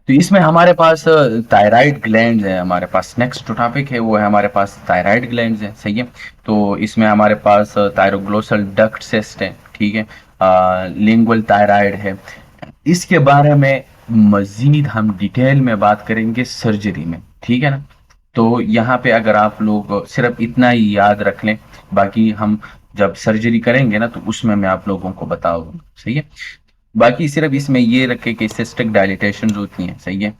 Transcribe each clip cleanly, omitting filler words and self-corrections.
तो इसमें हमारे पास थायराइड ग्लैंड्स है, हमारे पास नेक्स्ट जो टॉपिक है वो है हमारे पास थायराइड ग्लैंड्स है, सही है। तो इसमें हमारे पास थायरोग्लोसल डक्ट सिस्ट है, ठीक है। लिंगुअल थायराइड है। इसके बारे में मजीद हम डिटेल में बात करेंगे सर्जरी में, ठीक है ना। तो यहाँ पे अगर आप लोग सिर्फ इतना ही याद रख लें, बाकी हम जब सर्जरी करेंगे ना तो उसमें मैं आप लोगों को बताऊंगा, सही है। बाकी सिर्फ इसमें ये रखे कि सिस्टिक डायलिटेशन होती हैं, सही है।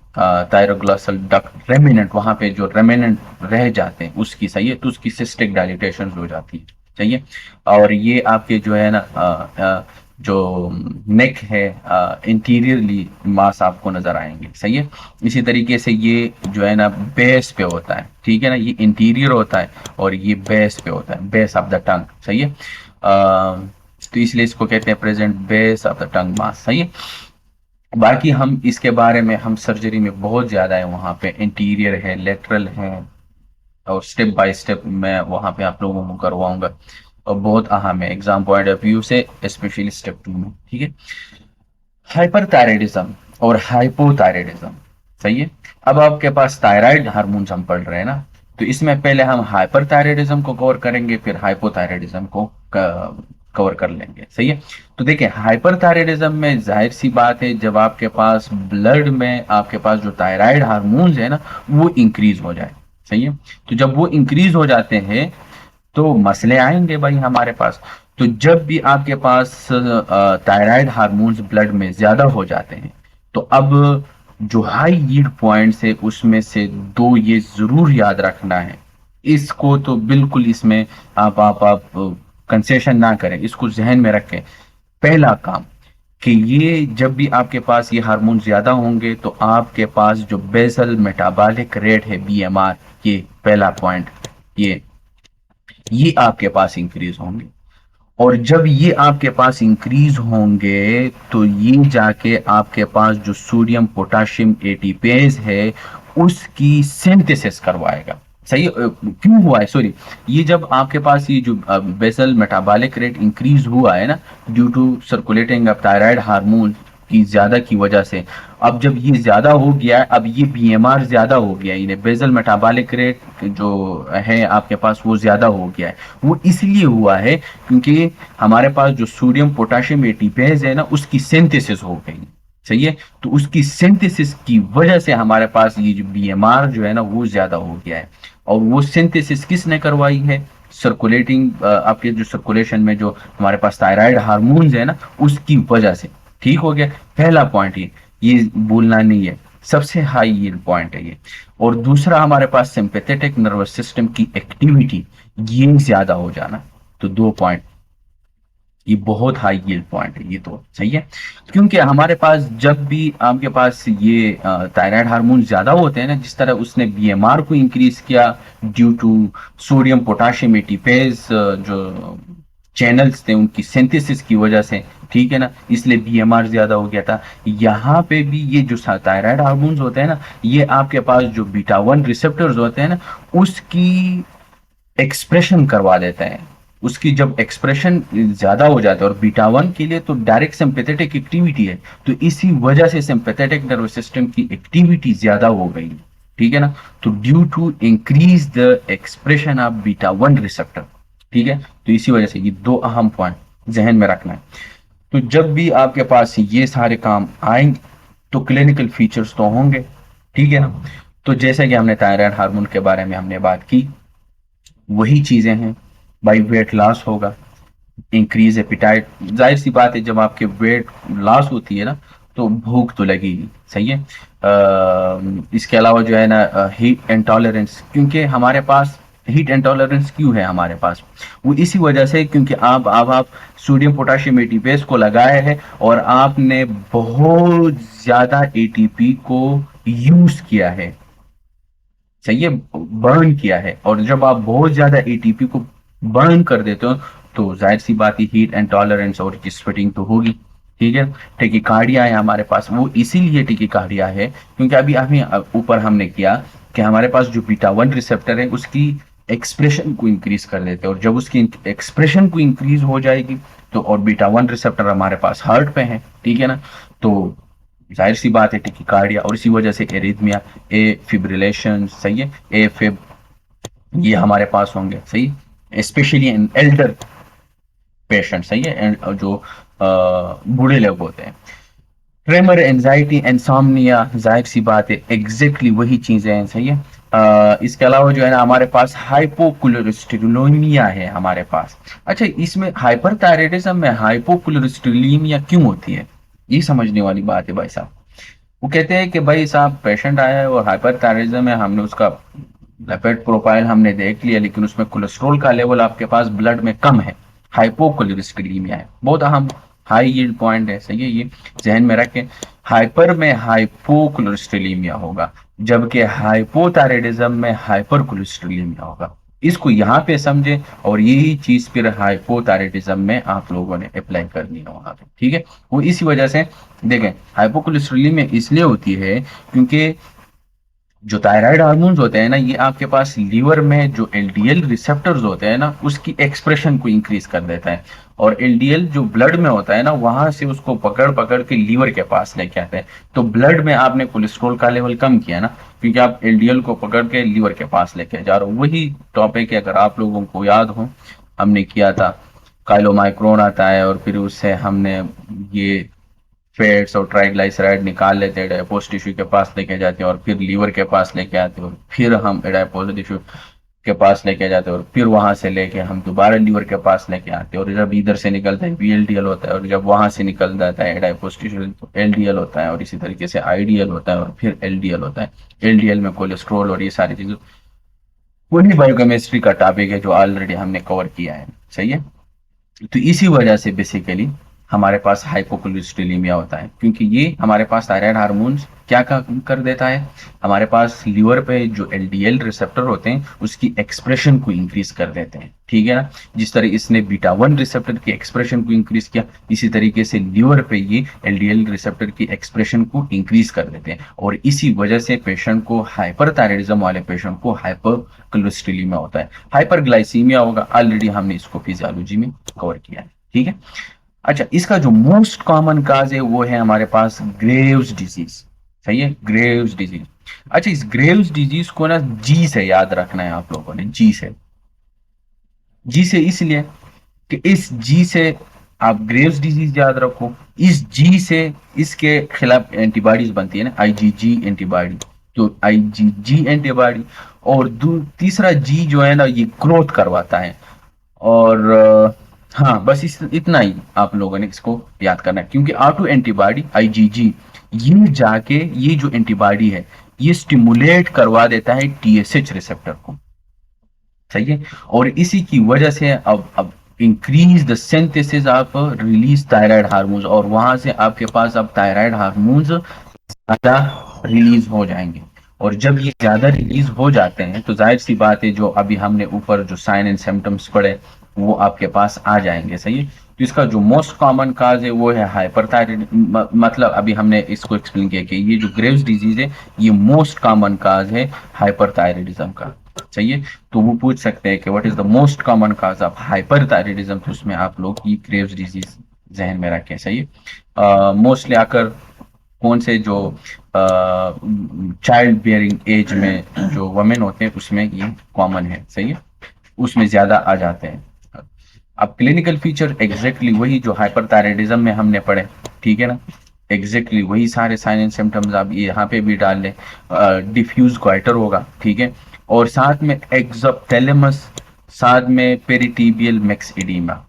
थायरोग्लॉसल डक्ट रेमिनेंट, वहां पे जो रेमिनेंट रह जाते हैं उसकी, सही है, तो उसकी सिस्टिक डायलिटेशन हो जाती है, सही है। और ये आपके जो है ना जो नेक है, इंटीरियरली मास आपको नजर आएंगे, सही है। इसी तरीके से ये जो है ना बेस पे होता है, ठीक है ना, ये इंटीरियर होता है और ये बेस पे होता है, बेस ऑफ द टंग, सही है। तो इसलिए इसको कहते हैं present base of the tongue mass, सही है। बाकी हम इसके बारे में हम सर्जरी में बहुत ज्यादा है, वहां पे इंटीरियर है, लेटरल है, और स्टेप बाय स्टेप मैं वहां पे आप लोगों को करवाऊंगा, और बहुत अहम है एग्जाम पॉइंट ऑफ व्यू से, स्पेशली स्टेप 2 में, ठीक है। हाइपरथायराइडिज्म और हाइपोथायराइडिज्म, सही है। अब आपके पास थायराइड हार्मोन्स हम पढ़ रहे हैं ना, तो इसमें पहले हम हाइपरथायराइडिज्म को कवर करेंगे, फिर हाइपोथायराइडिज्म को कवर कर लेंगे, सही है। तो देखिए हाइपरथायराइडिज्म में जाहिर सी बात है, जब आपके पास ब्लड में आपके पास जो थायराइड हार्मोन्स है ना वो इंक्रीज हो जाए, सही है। तो जब वो इंक्रीज हो जाते हैं तो मसले आएंगे भाई हमारे पास। तो जब भी आपके पास थायराइड हार्मोन्स ब्लड में ज्यादा हो जाते हैं, तो अब जो हाई यील्ड पॉइंट्स है उसमें से दो ये जरूर याद रखना है, इसको तो बिल्कुल इसमें आप कंसेशन ना करें, इसको जहन में रखें। पहला काम कि ये जब भी आपके पास ये हार्मोन ज्यादा होंगे तो आपके पास जो बेसल मेटाबॉलिक रेट है, बीएमआर, ये पहला पॉइंट, ये आपके पास इंक्रीज होंगे। और जब ये आपके पास इंक्रीज होंगे तो ये जाके आपके पास जो सोडियम पोटाशियम एटीपेज है उसकी सिंथेसिस करवाएगा, सही है। क्यों हुआ है, सॉरी, ये जब आपके पास ये जो बेसल मेटाबॉलिक रेट इंक्रीज हुआ है ना, due to circulating of thyroid hormone की ज्यादा की वजह से, अब जब ये ज्यादा हो गया है, अब ये बीएमआर ज्यादा हो गया है, इन्हें बेसल मेटाबॉलिक रेट जो है आपके पास वो ज्यादा हो गया है। वो इसलिए हुआ है क्योंकि हमारे पास जो सोडियम पोटाशियम एटीपेज है ना उसकी सिंथेसिस हो गई, सही है। तो उसकी सिंथेसिस की वजह से हमारे पास ये जो बीएमआर जो है ना वो ज्यादा हो गया है। और वो सिंथेसिस किसने करवाई है, सर्कुलेटिंग आपके जो सर्कुलेशन में जो हमारे पास थायराइड हार्मोन्स है ना उसकी वजह से, ठीक हो गया। पहला पॉइंट ये भूलना नहीं है, सबसे हाई यील्ड पॉइंट है ये। और दूसरा हमारे पास सिंपैथेटिक नर्वस सिस्टम की एक्टिविटी ये ज्यादा हो जाना, तो दो पॉइंट, ये बहुत हाई यील्ड पॉइंट है, ये तो सही है। क्योंकि हमारे पास जब भी आपके पास ये थायराइड हार्मोन ज्यादा होते हैं ना, जिस तरह उसने बीएमआर को इंक्रीज किया due to sodium potassium ATPase जो चैनल्स थे उनकी सिंथेसिस की वजह से, ठीक है ना, इसलिए बीएमआर ज्यादा हो गया था। यहाँ पे भी ये जो थायराइड हार्मोन्स होते हैं ना, ये आपके पास जो बीटा 1 रिसेप्टर्स होते हैं ना उसकी एक्सप्रेशन करवा देते हैं। उसकी जब एक्सप्रेशन ज्यादा हो जाता है, और बीटा 1 के लिए तो डायरेक्ट सिंपैथेटिक एक्टिविटी है, तो इसी वजह से सिंपैथेटिक नर्वस सिस्टम की एक्टिविटी ज्यादा हो गई, ठीक है ना। तो due to increase the expression of beta 1 receptor, ठीक है। तो इसी वजह से ये दो अहम पॉइंट जहन में रखना है। तो जब भी आपके पास ये सारे काम आएंगे तो क्लिनिकल फीचर्स तो होंगे, ठीक है ना। तो जैसे कि हमने थायराइड हार्मोन के बारे में हमने बात की, वही चीजें हैं भाई, वेट लॉस होगा, इंक्रीज एपिटाइट, जाहिर सी बात है जब आपके वेट लॉस होती है ना तो भूख तो लगेगी, सही है। इसके अलावा जो है ना हीट इंटॉलरेंस, क्योंकि हमारे पास हीट इंटॉलरेंस क्यों है हमारे पास, वो इसी वजह से क्योंकि आप सोडियम पोटाशियम एटीपेस को लगाए हैं और आपने बहुत ज्यादा एटीपी को यूज किया है, सही है, बर्न किया है। और जब आप बहुत ज्यादा एटीपी को बर्न कर देते हो तो जाहिर सी बात है हीट इंटॉलरेंस और स्वेटिंग तो होगी, ठीक है। टेकिकार्डिया है हमारे पास, वो इसीलिए टेकिकार्डिया है क्योंकि अभी अभी ऊपर हमने किया कि हमारे पास जो बीटा 1 रिसेप्टर है उसकी एक्सप्रेशन को इंक्रीज कर देते हैं, और जब उसकी एक्सप्रेशन को इंक्रीज हो जाएगी तो, और बीटा 1 रिसेप्टर हमारे पास हार्ट पे है, ठीक है ना, तो जाहिर सी बात है टिकिकार्डिया, और इसी वजह से एरिथमिया, ए फिब्रिलेशन, सही है, ए फिब, ये हमारे पास होंगे, सही, स्पेशली इन एल्डर पेशेंट, सही है, जो बूढ़े लोग होते हैं। ट्रेमर, एंजाइटी, इंसोम्निया, जाहिर सी बात है एग्जैक्टली वही चीजें हैं, सही है। इसके अलावा जो है ना हमारे पास हाइपोकोलेस्टेरोलेमिया है हमारे पास। अच्छा, इसमें हाइपरथायराइडिज्म में हाइपोकोलेस्टेरोलेमिया क्यों होती है, ये समझने वाली बात है भाई साहब। वो कहते हैं कि भाई साहब पेशेंट आया है और हाइपरथायराइडिज्म है, हमने उसका लिपिड प्रोफाइल हमने देख लिया, लेकिन उसमें कोलेस्ट्रॉल का लेवल आपके पास ब्लड में कम है, हाइपोकोलेस्टेरोलेमिया है, बहुत अहम हाई यील्ड पॉइंट है, सही है, ये जहन में रखें। हाइपर में हाइपोकोलेस्टेरोलेमिया होगा, जबकि हाइपोथायराइडिज्म में हाइपरकोलेस्टेरोलेमिया होगा। इसको यहाँ पे समझे, और यही चीज फिर हाइपोथायराइडिज्म में आप लोगों ने अप्लाई करनी है वहां पे, ठीक है। वो इसी वजह से देखें हाइपोकोलेस्टेरोलेमिया इसलिए होती है क्योंकि जो थायराइड हार्मोन्स होते हैं ना, ये आपके पास लीवर में जो एलडीएल रिसेप्टर्स होते हैं ना, उसकी एक्सप्रेशन को इंक्रीज कर देता है। और एलडीएल जो ब्लड में होता है ना, वहां से उसको पकड़ पकड़ के लीवर के पास लेके आते हैं। तो ब्लड में आपने कोलेस्ट्रॉल का लेवल कम किया ना, क्योंकि आप एलडीएल को पकड़ के लीवर के पास लेके जा रहे हो। वही टॉपिक है, अगर आप लोगों को याद हो, हमने किया था, काइलोमाइक्रोन आता है और फिर उससे हमने ये फैट्स और ट्राइग्लाइसराइड निकाल लेते हैं, एडाइपोज टिश्यू के पास लेके जाते हैं, और फिर लीवर के पास लेके आते हैं, और फिर हम एडाइपोज टिश्यू के पास लेके जाते हैं, और फिर वहां से लेके हम दोबारा लीवर के पास लेके आते हैं। और जब इधर से निकलता है वीएलडीएल होता है, और जब वहां से निकल जाता है एडाइपोज टिश्यू तो एलडीएल होता है, और इसी तरीके से आईडीएल होता है, और फिर एलडीएल होता है। एलडीएल में कोलेस्ट्रोल और ये सारी चीजें, वही बायोकेमिस्ट्री का टॉपिक है जो ऑलरेडी हमने कवर किया है, सही है। तो इसी वजह से बेसिकली हमारे पास हाइपोकोलेस्टेरोलेमिया होता है, क्योंकि ये हमारे पास थायराइड हार्मोन्स क्या कर देता है, हमारे पास लीवर पे जो एलडीएल रिसेप्टर होते हैं उसकी एक्सप्रेशन को इंक्रीज कर देते हैं, ठीक है ना। जिस तरह इसने बीटा 1 रिसेप्टर की एक्सप्रेशन को इंक्रीज किया, इसी तरीके से लीवर पे ये एलडीएल रिसेप्टर की एक्सप्रेशन को इंक्रीज कर देते हैं, और इसी वजह से पेशेंट को, हाइपरथायराइडिज्म वाले पेशेंट को हाइपरकोलेस्टेरोलेमिया होता है। हाइपरग्लाइसीमिया होगा, ऑलरेडी हमने इसको फिजियोलॉजी में कवर किया है, ठीक है। अच्छा, इसका जो मोस्ट कॉमन काज है वो है हमारे पास ग्रेव्स डिजीज, सही है, ग्रेव्स डिजीज। अच्छा, इस ग्रेव्स डिजीज को ना जी से याद रखना है आप लोगों ने, जी से, जी से इसलिए कि इस जी से आप ग्रेव्स डिजीज याद रखो, इस जी से इसके खिलाफ एंटीबॉडीज बनती है ना, आईजीजी एंटीबॉडी, तो आईजीजी एंटीबॉडी, और तीसरा जी जो है ना ये ग्रोथ करवाता है। और हाँ, बस इतना ही आप लोगों ने इसको याद करना है, क्योंकि ऑटो एंटीबॉडी आईजीजी ये जाके ये जो एंटीबॉडी है ये स्टिमुलेट करवा देता है टीएसएच रिसेप्टर को, सही है। और इसी की वजह से अब increase the synthesis of release thyroid hormones, और वहां से आपके पास अब थायराइड हार्मोन्स ज्यादा रिलीज हो जाएंगे। और जब ये ज्यादा रिलीज हो जाते हैं तो जाहिर सी बात है, जो अभी हमने ऊपर जो साइन एंड सिम्टम्स पढ़े वो आपके पास आ जाएंगे, सही है। तो इसका जो मोस्ट कॉमन काज है वो है हाइपरथायराइड, मतलब अभी हमने इसको एक्सप्लेन किया कि ये जो ग्रेव्स डिजीज है ये मोस्ट कॉमन काज है हाइपरथायराइडिज्म का, सही है। तो वो पूछ सकते हैं कि what is the most common cause of hyperthyroidism, तो उसमें आप लोग ये ग्रेव्स डिजीज जहन में रखें, सही है। मोस्टली आकर कौन से जो चाइल्ड बियरिंग एज में जो वमेन होते हैं उसमें ये कॉमन है, सही है, उसमें ज्यादा आ जाते हैं। अब क्लिनिकल फीचर एग्जैक्टली वही जो हाइपरथायराइडिज्म में हमने पढ़े, ठीक है ना, एग्जैक्टली वही सारे साइन एंड सिम्टम्स आप यहाँ पे भी डाल लें। डिफ्यूज क्वाइटर होगा, ठीक है, और साथ में एक्सोप्थैलेमस, साथ में पेरिटीबियल मैक्स एडिमा।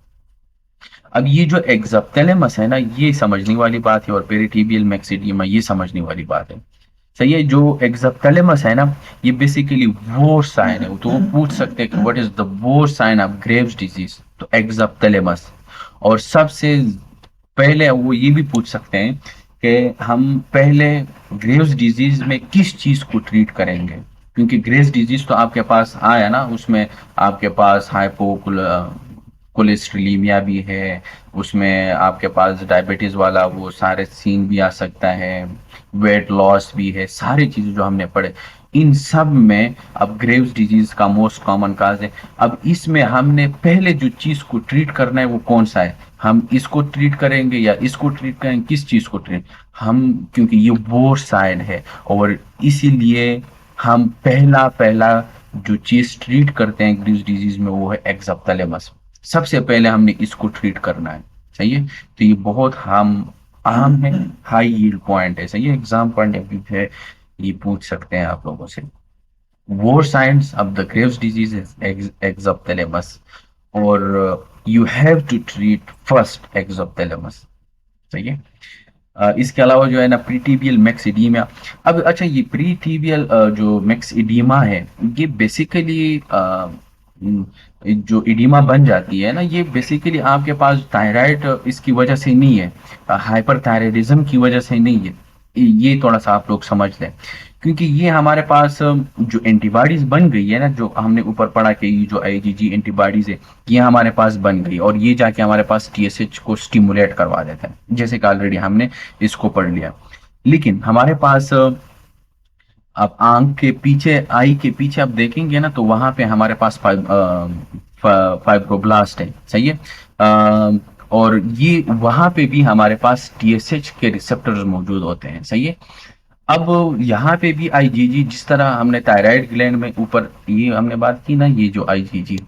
अब ये जो एक्सोप्थैलेमस है ना ये समझने वाली बात है, और पेरिटीबियल मैक्स एडिमा ये समझने वाली बात है, सही है। जो एक्सोप्थैलेमस है ना ये बेसिकली वो साइन है, तो वो पूछ सकते हैं कि व्हाट इज द वो साइन ऑफ ग्रेव्स डिजीज, तो एक्सोप्थैलेमस। और सबसे पहले वो ये भी पूछ सकते हैं कि हम पहले ग्रेव्स डिजीज में किस चीज को ट्रीट करेंगे, क्योंकि ग्रेव्स डिजीज तो आपके पास आया ना, उसमें आपके पास कोलेस्ट्रीलीमिया भी है, उसमें आपके पास डायबिटीज वाला वो सारे सीन भी आ सकता है, वेट लॉस भी है, सारी चीजें जो हमने पढ़े इन सब में अब ग्रेव्स डिजीज का मोस्ट कॉमन काज है। अब इसमें हमने पहले जो चीज को ट्रीट करना है वो कौन सा है, हम इसको ट्रीट करेंगे या इसको ट्रीट करेंगे, किस चीज को ट्रीट, हम, क्योंकि ये वोर साइन है, और इसीलिए हम पहला पहला जो चीज ट्रीट करते हैं ग्रीव्स डिजीज में वो है एक्सोप्थेलेमस। सबसे पहले हमने इसको ट्रीट करना है। सही है। तो ये बहुत हम अहम है, हाई यील्ड पॉइंट है। सही है। एग्जाम पॉइंट ऑफ व्यू है, ये पूछ सकते हैं आप लोगों से। War signs of the Graves' disease is exophthalmos, और you have to treat first exophthalmos। सही है। इसके अलावा जो है ना प्रीटीबियल मैक्सिडीमा। अब अच्छा, ये प्रीटीबियल जो मैक्सिडीमा है, ये बेसिकली जो इडीमा बन जाती है ना, ये बेसिकली आपके पास थायराइड इसकी वजह से नहीं है, हाइपर थायराइडिज्म की वजह से नहीं है। ये थोड़ा सा आप लोग समझ लें, क्योंकि ये हमारे पास जो एंटीबॉडीज बन गई है ना, जो हमने ऊपर पढ़ा कि ये जो आईजीजी एंटीबॉडीज है, ये हमारे पास बन गई और ये जाके हमारे पास टीएसएच को स्टिमुलेट करवा देता है, जैसे कि ऑलरेडी हमने इसको पढ़ लिया। लेकिन हमारे पास आप आंख के पीछे, आई के पीछे आप देखेंगे ना, तो वहां पे हमारे पास फाइब्रोब्लास्ट है। सही है। और ये वहां पे भी हमारे पास टीएसएच के रिसेप्टर्स मौजूद होते हैं। सही है। अब यहाँ पे भी आईजीजी, जिस तरह हमने थायराइड ग्लैंड में ऊपर ये हमने बात की ना, ये जो आईजीजी,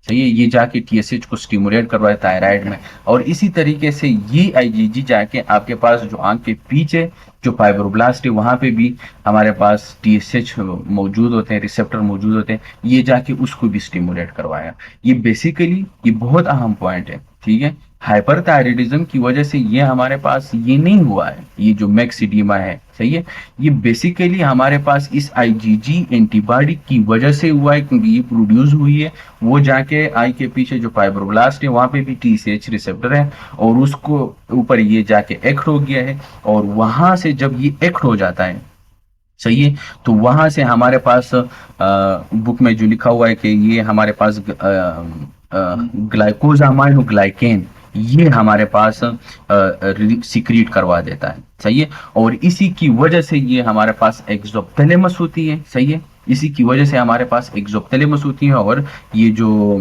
सही है, ये जाके टीएसएच को स्टिमुलेट करवाए थायराइड में, और इसी तरीके से ये आईजीजी जाके आपके पास जो आंख के पीछे जो फाइब्रोब्लास्ट है वहां पे भी हमारे पास टीएसएच मौजूद होते हैं, रिसेप्टर मौजूद होते हैं, ये जाके उसको भी स्टिमुलेट करवाया। ये बेसिकली ये बहुत अहम पॉइंट है। ठीक है। हाइपरथायराइडिज्म की वजह से ये हमारे पास ये नहीं हुआ है, ये जो मैक्सिडीमा है। सही है। ये बेसिकली हमारे पास इस आईजीजी एंटीबॉडी की वजह से हुआ है, क्योंकि ये प्रोड्यूस हुई है, वो जाके आई के पीछे जो फाइब्रोब्लास्ट है वहां पे भी टीसीएच रिसेप्टर है, और उसको ऊपर ये जाके एक्ट हो गया है, और वहां से जब ये एक्ट हो जाता है, सही है, तो वहां से हमारे पास बुक में जो लिखा हुआ है कि ये हमारे पास ग्लाइकोजामाइनोग्लाइकेन, ये हमारे पास सिक्रीट करवा देता है। सही है। और इसी की वजह से ये हमारे पास एक्सोप्थेलेमस होती है। सही है। इसी की वजह से हमारे पास एक्सोप्थेलेमस होती है, और ये जो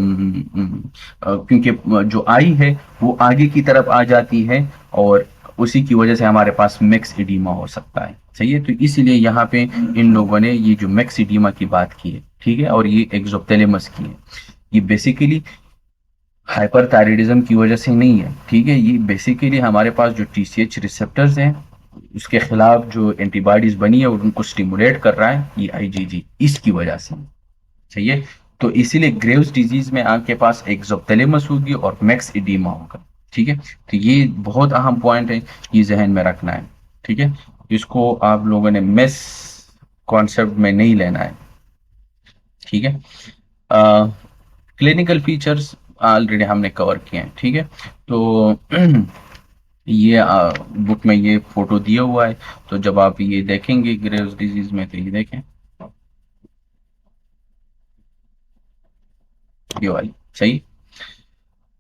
क्योंकि जो आई है वो आगे की तरफ आ जाती है, और उसी की वजह से हमारे पास मैक्स इडीमा हो सकता है। सही है। तो इसीलिए यहाँ पे इन लोगों ने ये जो मैक्स इडीमा की बात की है, ठीक है, और ये एक्सोप्थेलेमस की है, ये बेसिकली हाइपरथायराइडिज्म की वजह से नहीं है। ठीक है। ये बेसिकली हमारे पास जो टीसीएच रिसेप्टर्स हैं उसके खिलाफ जो एंटीबॉडीज बनी है और उनको स्टिमुलेट कर रहा है ये आईजीजी, इसकी वजह से। सही है। तो इसीलिए ग्रेव्स डिजीज में आपके पास एक्सोप्थेलेमस होगी और मैक्स इडीमा होगा। ठीक है। तो ये बहुत अहम पॉइंट है, ये जहन में रखना है। ठीक है। इसको आप लोगों ने मिस कॉन्सेप्ट में नहीं लेना है। ठीक है। क्लिनिकल फीचर्स ऑलरेडी हमने कवर किए हैं। ठीक है। तो ये बुक में ये फोटो दिया हुआ है, तो जब आप ये देखेंगे ग्रेव्स डिजीज में, तो ये देखें, ये वाली। सही।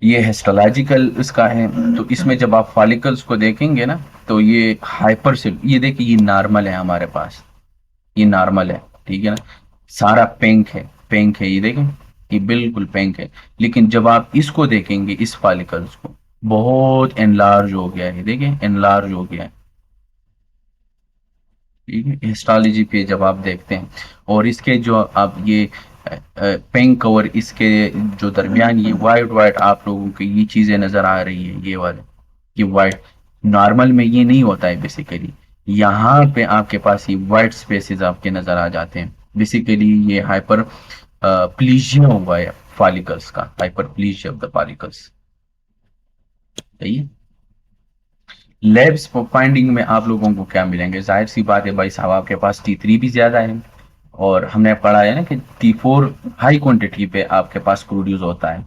ये हिस्टोलॉजिकल इसका है, तो इसमें जब आप फॉलिकल्स को देखेंगे ना, तो ये हाइपर से, ये देखिए, ये नॉर्मल है हमारे पास, ये नॉर्मल है। ठीक है ना। सारा पिंक है, पिंक है, ये देखें, ये बिल्कुल पिंक है। लेकिन जब आप इसको देखेंगे, इस फॉलिकल्स को, बहुत एनलार्ज हो गया है, देखें, एनलार्ज हो गया है। ठीक है। हिस्टोलॉजी पे जब आप देखते हैं, और इसके जो आप ये पिंक और इसके जो दरमियान ये वाइट वाइट आप लोगों को ये चीजें नजर आ रही है, ये वाले, ये वाइट, नॉर्मल में ये नहीं होता है बेसिकली। यहाँ पे आपके पास ये वाइट स्पेसेस आपके नजर आ जाते हैं। बेसिकली ये हाइपर प्लीजिया हुआ है फॉलिकल्स का, हाइपर प्लीजिया ऑफ द फॉलिकल्स। सही है। लैब्स फाइंडिंग में आप लोगों को क्या मिलेंगे? जाहिर सी बात है भाई साहब, आपके पास T3 भी ज्यादा है, और हमने पढ़ा है ना कि T4 हाई क्वांटिटी पे आपके पास प्रोड्यूस होता है,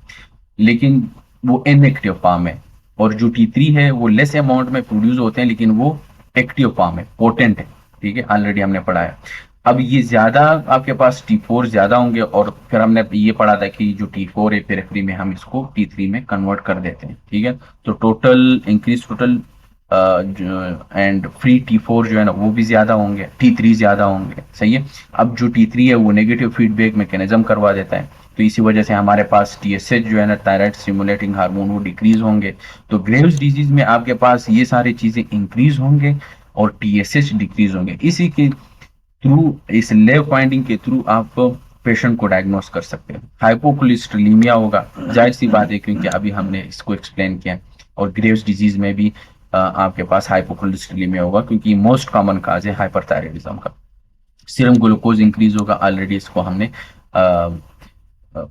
लेकिन वो इनएक्टिव फॉर्म है, और जो T3 है वो लेस अमाउंट में प्रोड्यूस होते हैं, लेकिन वो एक्टिव फॉर्म है, पोटेंट है। ठीक है। ऑलरेडी हमने पढ़ा है। अब ये ज्यादा आपके पास T4 ज्यादा होंगे, और फिर हमने ये पढ़ा था कि जो T4 है पेरिफेरी में हम इसको T3 में कन्वर्ट कर देते हैं। ठीक है। तो total increase total and free T4 जो है ना वो भी ज्यादा होंगे, T3 ज्यादा होंगे। सही है। अब जो T3 है वो नेगेटिव फीडबैक मैकेनिज्म करवा देता है, तो इसी वजह से हमारे पास TSH जो है ना, थायराइड स्टिमुलेटिंग हार्मोन, वो डिक्रीज होंगे। तो ग्रेव्स डिजीज में आपके पास ये सारी चीजें इंक्रीज होंगे, और टीएसएच डिक्रीज होंगे। इसी के थ्रू, इस लेव फाइंडिंग के थ्रू आप पेशेंट को डायग्नोस कर सकते हैं। हाइपोकोलेस्ट्रोलीमिया होगा, जाहिर सी बात है क्योंकि अभी हमने इसको एक्सप्लेन किया। और ग्रेव्स डिजीज में भी आपके पास हाइपोकोलेस्ट्रोलीमिया होगा, क्योंकि मोस्ट कॉमन काज है हाइपरथायराइडिज्म का। सीरम ग्लूकोज इंक्रीज होगा, ऑलरेडी इसको हमने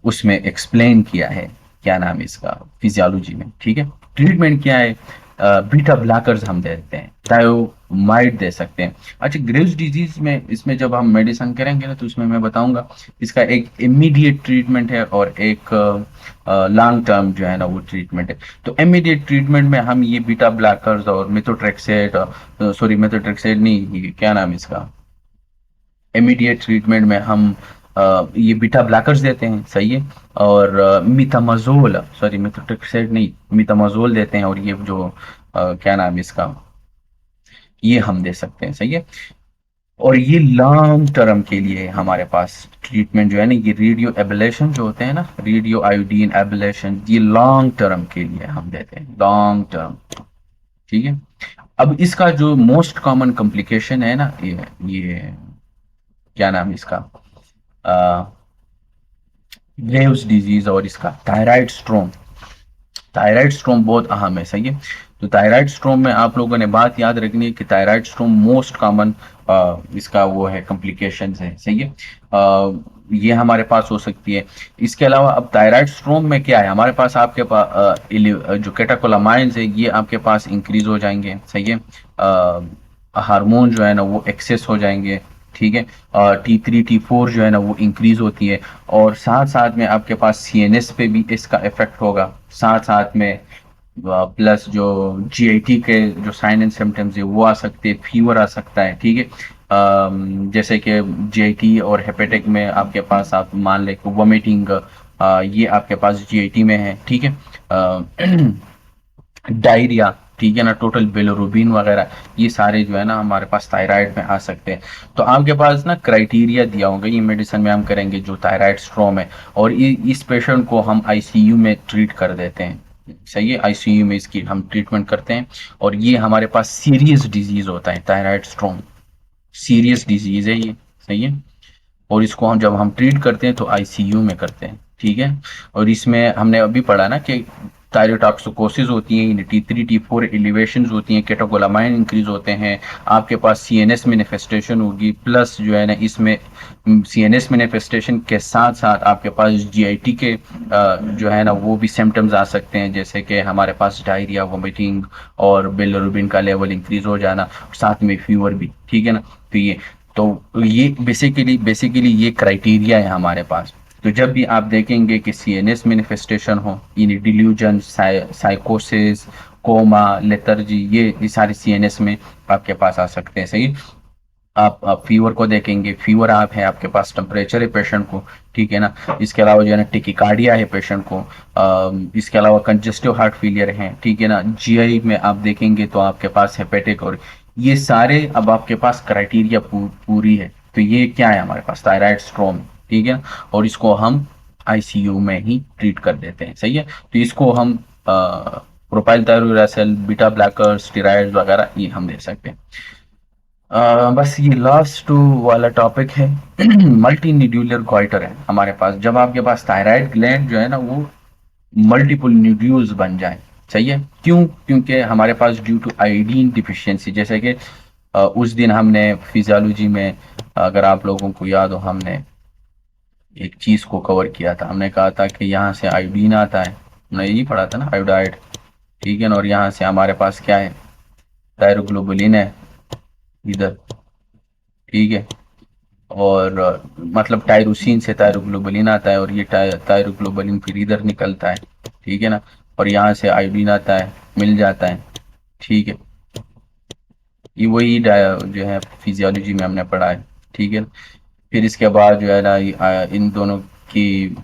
उसमें एक्सप्लेन किया है, क्या नाम है इसका, फिजियोलॉजी में। ठीक है, ट्रीटमेंट क्या है? बीटा ब्लॉकर्स हम देते हैं, थायोमाइड दे सकते हैं। अच्छा, ग्रेव्स डिजीज में इसमें जब हम मेडिसिन करेंगे ना, तो उसमें मैं बताऊंगा इसका एक इमीडिएट ट्रीटमेंट है और एक लॉन्ग टर्म जो है ना वो ट्रीटमेंट है। तो इमीडिएट ट्रीटमेंट में हम ये बीटा ब्लॉकर्स और मेथोट्रेक्सेट, सॉरी मेथोट्रेक्सेट नहीं, ये क्या नाम है इसका, इमीडिएट ट्रीटमेंट में हम ये बीटा ब्लॉकर्स देते हैं, सही है। और मिथामाजोल, सॉरी मेथोट्रेक्सेट नहीं, मिथामाजोल देते हैं। और ये जो क्या नाम है इसका, ये हम दे सकते हैं, सही है। और ये लॉन्ग टर्म के लिए हमारे पास ट्रीटमेंट जो है ना, ये रेडियो एबलेशन जो होते हैं ना, रेडियो आयोडीन एबलेशन, ये लॉन्ग टर्म के लिए हम देते हैं, लॉन्ग टर्म। ठीक है। अब इसका जो मोस्ट कॉमन कॉम्प्लिकेशन है ना, ये क्या नाम है इसका, ग्रेव्स डिजीज और इसका थायराइड स्ट्रोम। थायराइड स्ट्रोम बहुत अहम है, सही है। तो थायराइड स्ट्रोम में आप लोगों ने बात याद रखनी है कि थायराइड स्ट्रोम मोस्ट कॉमन इसका वो है, कॉम्प्लिकेशन है, सही है। ये हमारे पास हो सकती है। इसके अलावा अब थायराइड स्ट्रोम में क्या है, हमारे पास आपके पास जो कैटेकोलामाइंस है ये आपके पास इंक्रीज हो जाएंगे, सही है। हार्मोन जो है ना वो एक्सेस हो जाएंगे, ठीक है। T3 T4 जो है ना वो इंक्रीज होती है। और साथ साथ में आपके पास सीएनएस पे भी इसका इफेक्ट होगा, साथ साथ में प्लस जो जीआईटी के जो साइन एंड सिम्टम्स है वो आ सकते हैं, फीवर आ सकता है, ठीक है। जैसे कि जीआईटी और हेपेटिक में आपके पास आप मान लें वोमिटिंग, ये आपके पास जीआईटी में है, ठीक है। डायरिया, ठीक है ना, टोटल बिलोरुबिन वगैरह, ये सारे जो है ना हमारे पास थायराइड में आ सकते हैं। तो आपके पास ना क्राइटेरिया दिया होगा, ये मेडिसिन में हम करेंगे जो थायराइड स्ट्रोम है, और इस पेशेंट को हम आईसीयू में ट्रीट कर देते हैं, सही है। आईसीयू में इसकी हम ट्रीटमेंट करते हैं। और ये हमारे पास सीरियस डिजीज होता है, थायराइड स्ट्रोम सीरियस डिजीज है ये, सही है। और इसको हम जब हम ट्रीट करते हैं तो आईसीयू में करते हैं, ठीक है। और इसमें हमने अभी पढ़ा ना कि थायरोटॉक्सिकोसिस होती है, T3 T4 एलिवेशन होती हैं, केटोकोलामाइन इंक्रीज होते हैं, आपके पास सीएनएस मैनिफेस्टेशन होगी, प्लस जो है ना इसमें सीएनएस मैनिफेस्टेशन के साथ साथ आपके पास जीआईटी के जो है ना वो भी सिम्टम्स आ सकते हैं, जैसे कि हमारे पास डायरिया, वोमिटिंग और बिलिरुबिन का लेवल इंक्रीज हो जाना, साथ में फीवर भी, ठीक है ना। तो ये बेसिकली ये क्राइटेरिया है हमारे पास। तो जब भी आप देखेंगे कि सीएनएस मैनिफेस्टेशन हो, यानी डिल्यूजन, साइकोसिस, कोमा, लेथर्जी, ये सारे सीएनएस में आपके पास आ सकते हैं, सही। आप फीवर को देखेंगे, फीवर आप है आपके पास, टेम्परेचर है पेशेंट को, ठीक है ना। इसके अलावा जो है ना टिकिकार्डिया है पेशेंट को, इसके अलावा कंजेस्टिव हार्ट फेलियर है, ठीक है ना। जीआई में आप देखेंगे तो आपके पास हेपेटिक, और ये सारे अब आपके पास क्राइटेरिया पूरी है। तो ये क्या है हमारे पास, थायराइड स्ट्रोम, ठीक है। और इसको हम आईसीयू में ही ट्रीट कर देते हैं, सही है। तो इसको हम प्रोपाइल थायरोरेसिल, बीटा ब्लॉकर, स्टेरॉइड वगैरह ये हम दे सकते हैं। बस ये लास्ट वाला टॉपिक है। मल्टी न्यूड्यूलर गॉइटर है हमारे पास, जब आपके पास थायराइड ग्लैंड जो है ना वो मल्टीपल न्यूड्यूल्स बन जाए, सही है। क्यों? क्योंकि हमारे पास ड्यू टू आयोडीन डिफिशियंसी, जैसे कि उस दिन हमने फिजियोलॉजी में, अगर आप लोगों को याद हो, हमने एक चीज को कवर किया था, हमने कहा था कि यहाँ से आयोडीन आता है, हमने यही पढ़ा था ना, आयोडाइड, ठीक है ना। और यहाँ से हमारे पास क्या है, थायरोग्लोबुलिन है इधर, ठीक है। और मतलब टायरोसिन से थायरोग्लोबुलिन आता है, और ये थायरोग्लोबुलिन फिर इधर निकलता है, ठीक है ना। और यहाँ से आयोडीन आता है, मिल जाता है, ठीक है। ये वही जो है फिजियोलॉजी में हमने पढ़ा है, ठीक है। फिर इसके बाद जो है ना इन दोनों की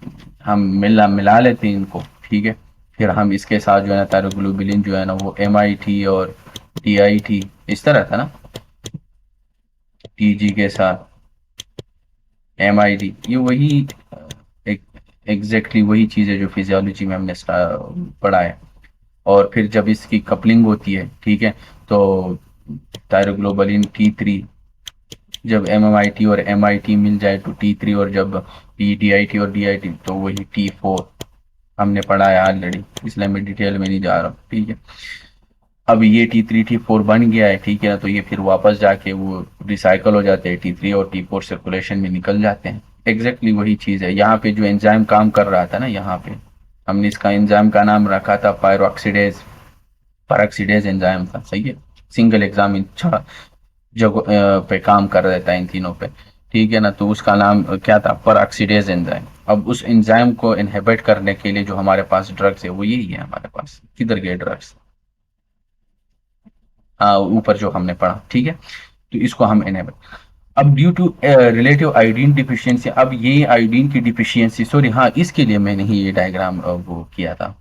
हम मिला लेते हैं इनको, ठीक है। फिर हम इसके साथ जो है ना थायरोग्लोबुलिन जो है ना वो MIT और TIT इस तरह था ना, TG के साथ MID, ये वही एक एग्जैक्टली वही चीज़ है जो फिजियोलॉजी में हमने पढ़ा है। और फिर जब इसकी कपलिंग होती है, ठीक है, तो थायरोग्लोबुलिन T3, जब MMIT और MIT मिल जाए तो T3, और जब DIT और DIT तो वही T4। हमने पढ़ा है ऑलरेडी, इसलिए मैं डिटेल में नहीं जा रहा हूँ, ठीक है। अब ये T3 T4 बन गया है, ठीक है ना, तो ये फिर वापस जाके वो रिसाइकल हो जाते हैं, T3 और T4 सर्कुलेशन में निकल जाते हैं। एग्जैक्टली वही चीज़ है यहाँ पे, जो एंजाइम काम कर रहा था ना यहाँ पे, हमने इसका एंजाइम का नाम रखा था पायरोक्सीडेज, परऑक्सीडेज एंजाइम था, सही है। सिंगल एग्जाम इन 6 जगह पे काम कर रहता है, इन तीनों पे, ठीक है ना। तो उसका नाम क्या था, परऑक्सीडेज एंजाइम। अब उस एंजाइम को इनहिबिट करने के लिए जो हमारे पास ड्रग्स है वो यही है हमारे पास। किधर गए ड्रग्स, हाँ ऊपर जो हमने पढ़ा, ठीक है। तो इसको हम इनेबल, अब due to relative iodine deficiency, अब ये आयोडीन की डिफिशियंसी, सॉरी हाँ इसके लिए मैंने ही ये डायग्राम वो किया था,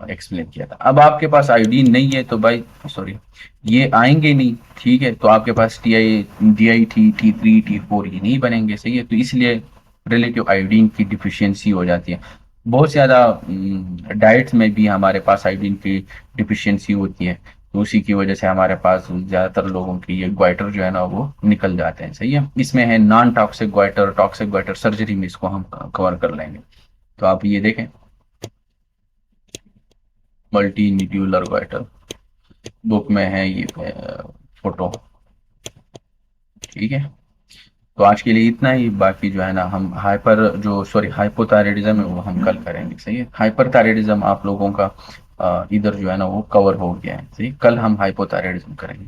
एक्सप्लेन किया था। अब आपके पास आयोडीन नहीं है तो भाई सॉरी ये आएंगे नहीं, ठीक है। तो आपके पास T3 T4 ये नहीं बनेंगे, सही है। तो इसलिए रिलेटिव आयोडीन की डिफिशियंसी हो जाती है। बहुत ज़्यादा डाइट्स में भी हमारे पास आयोडीन की डिफिशियंसी होती है, तो उसी की वजह से हमारे पास ज़्यादातर लोगों की ये ग्वाइटर जो है ना वो निकल जाते हैं, सही है। इसमें है non toxic goitre, toxic goitre surgery में इसको हम कवर कर लेंगे। तो आप ये देखें, मल्टी न्यूक्लियर ग्वाइटर बुक में है ये फोटो, ठीक है। तो आज के लिए इतना ही, बाकी जो है ना हम हाइपोथायराइडिज्म है वो हम कल करेंगे, सही है। हाइपरथायराइडिज्म आप लोगों का इधर जो है ना वो कवर हो गया है, सही। कल हम हाइपोथायराइडिज्म करेंगे।